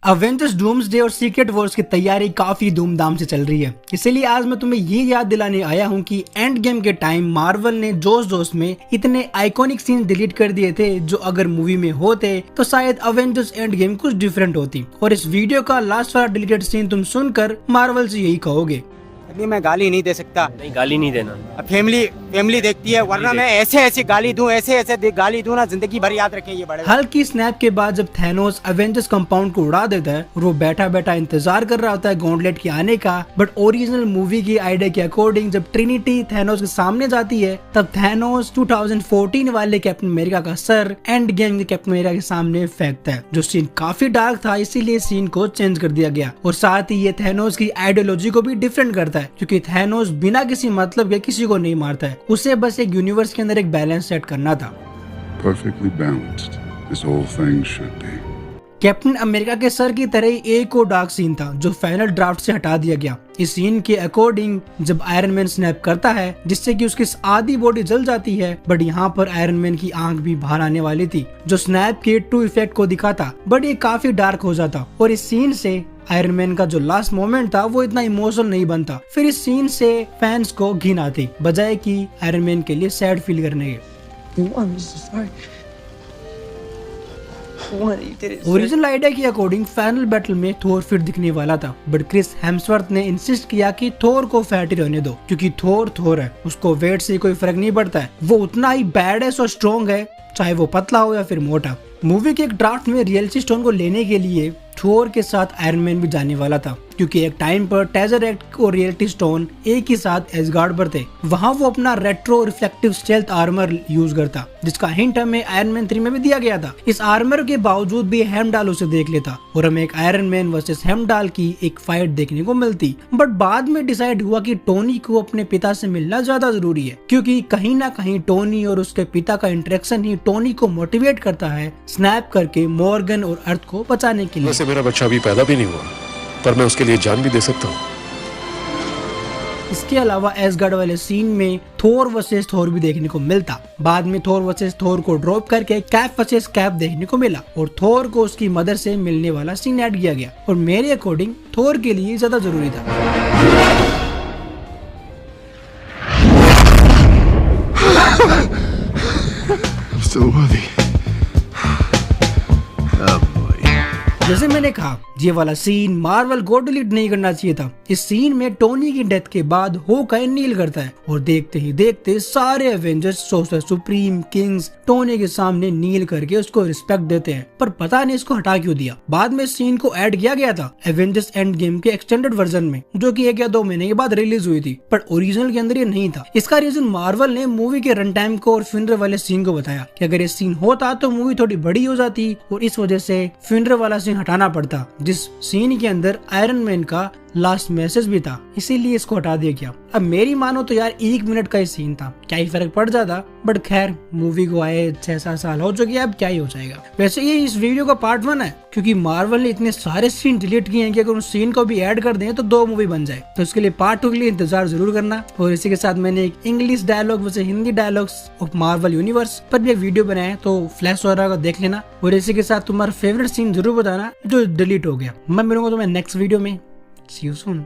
Avengers doomsday और secret Wars की तैयारी काफी धूमधाम से चल रही है, इसीलिए आज मैं तुम्हें ये याद दिलाने आया हूँ कि एंड गेम के टाइम मार्वल ने जोश जोश में इतने आइकॉनिक सीन डिलीट कर दिए थे जो अगर मूवी में होते तो शायद अवेंजर्स एंड गेम कुछ डिफरेंट होती। और इस वीडियो का लास्ट वाला डिलीटेड सीन तुम सुनकर मार्वल से यही कहोगे। अभी मैं गाली नहीं दे सकता। नहीं, गाली नहीं देना। अब फैमिली देखती है, वरना मैं ऐसे गाली दूं, ऐसे गाली दूं ना, जिंदगी भर याद रखें ये बड़े। हल्की स्नैप के बाद जब थैनोस अवेंजर्स कंपाउंड को उड़ा देता है और वो बैठा बैठा इंतजार कर रहा होता है गॉन्टलेट के आने का, बट ओरिजिनल मूवी की आइडिया के अकॉर्डिंग जब ट्रिनिटी थैनोस के सामने जाती है तब थैनोस 2014 वाले कैप्टन अमेरिका का सर एंड गेम के कैप्टन अमेरिका के सामने फेंकता है। जो सीन काफी डार्क था, इसीलिए सीन को चेंज कर दिया गया और साथ ही ये थैनोस की आइडियोलॉजी को भी डिफरेंट करता है, क्योंकि थैनोस बिना किसी मतलब के किसी को नहीं मारता है, उसे बस एक यूनिवर्स के अंदर एक बैलेंस सेट करना था। Perfectly balanced, this whole thing should be. Captain America के सर की तरह ही एक और डार्क सीन था जो फाइनल ड्राफ्ट से हटा दिया गया। इस सीन के अकॉर्डिंग जब आयरन मैन स्नैप करता है जिससे कि उसकी आधी बॉडी जल जाती है, बट यहाँ पर आयरन मैन की आंख भी बाहर आने वाली थी जो स्नैप के ट्रू इफेक्ट को दिखाता, बट ये काफी डार्क हो जाता। और इस सीन से आयरन मैन का जो लास्ट मोमेंट था वो इतना इमोशनल नहीं बनता। फिर इस सीन से फैंस को घिन आती बजाय कि आयरन मैन के लिए सैड फील करने के। ओरिजिनल आइडिया के अकॉर्डिंग फाइनल बैटल में थोर फिर दिखने वाला था, बट क्रिस हेम्सवर्थ ने इंसिस्ट किया कि थोर को फैटी रहने दो, क्योंकि थोर है, उसको वेट से कोई फर्क नहीं पड़ता है, वो उतना ही बैड और स्ट्रॉन्ग है चाहे वो पतला हो या फिर मोटा। मूवी के एक ड्राफ्ट में रियलिटी स्टोन को लेने के लिए थोर के साथ आयरन मैन भी जाने वाला था, क्योंकि एक टाइम पर टेज़रेक्ट और रियलिटी स्टोन एक ही साथ एसगार्ड पर थे। वहाँ वो अपना retro reflective stealth armour use करता, जिसका हिंट हमें आयरन मैन 3 में भी दिया गया था। इस आर्मर के बावजूद भी हेमडाल उसे देख लेता और हमें एक आयरन मैन वर्सेस हेमडाल की एक फाइट देखने को मिलती। बट बाद में डिसाइड हुआ कि टोनी को अपने पिता से मिलना ज्यादा जरूरी है, क्योंकि कहीं ना कहीं टोनी और उसके पिता का इंटरेक्शन ही टोनी को मोटिवेट करता है स्नैप करके मॉर्गन और अर्थ को बचाने के लिए। मेरा बच्चा अभी पैदा भी नहीं हुआ, पर मैं उसके लिए जान भी दे सकता हूँ। इसके अलावा एसगार्ड वाले सीन में थोर वर्सेस थोर भी देखने को मिलता। बाद में थोर वर्सेस थोर को ड्रॉप करके कैप वर्सेस कैप देखने को मिला और थोर को उसकी मदर से मिलने वाला सीन ऐड किया गया और मेरे अकॉर्डिंग थोर के लिए ज्यादा जरूरी था। जैसे मैंने कहा, ये वाला सीन मार्वल को डिलीट नहीं करना चाहिए था। इस सीन में टोनी की डेथ के बाद होकाई नील करता है और देखते ही देखते सारे Avengers sorcerer supreme Kings Tony के सामने नील करके उसको रिस्पेक्ट देते हैं, पर पता नहीं इसको हटा क्यों दिया। बाद में सीन को ऐड किया गया था एवेंजर्स एंड गेम के एक्सटेंडेड वर्जन में, जो कि 1 या 2 महीने के बाद रिलीज हुई थी, पर ओरिजिनल के अंदर ये नहीं था। इसका रीजन मार्वल ने मूवी के रन टाइम को और फ्यूनरल वाले सीन को बताया कि अगर ये सीन होता तो मूवी थोड़ी बड़ी हो जाती और इस वजह से फ्यूनरल वाला सीन हटाना पड़ता, जिस सीन के अंदर आयरन मैन का लास्ट मैसेज भी था, इसीलिए इसको हटा दिया गया। अब मेरी मानो तो यार 1 मिनट का ही सीन था, क्या ही फर्क पड़ जाता, बट खैर मूवी को आए 6-7 साल हो चुके हैं, अब क्या ही हो जाएगा। वैसे ये इस वीडियो का पार्ट 1 है, क्योंकि मार्वल ने इतने सारे सीन डिलीट किए हैं कि अगर उस सीन को भी ऐड कर दें तो 2 मूवी बन जाए, तो उसके लिए पार्ट 2 के लिए इंतजार जरूर करना। और इसी के साथ मैंने एक इंग्लिश डायलॉग वैसे Hindi dialogues of Marvel universe पर भी एक वीडियो बनाया, तो फ्लैश वगैरह को देख लेना। और इसी के साथ तुम्हारा फेवरेट सीन जरूर बताना जो डिलीट हो गया। मैं मिलूंगा तुम्हें नेक्स्ट वीडियो में। See you soon.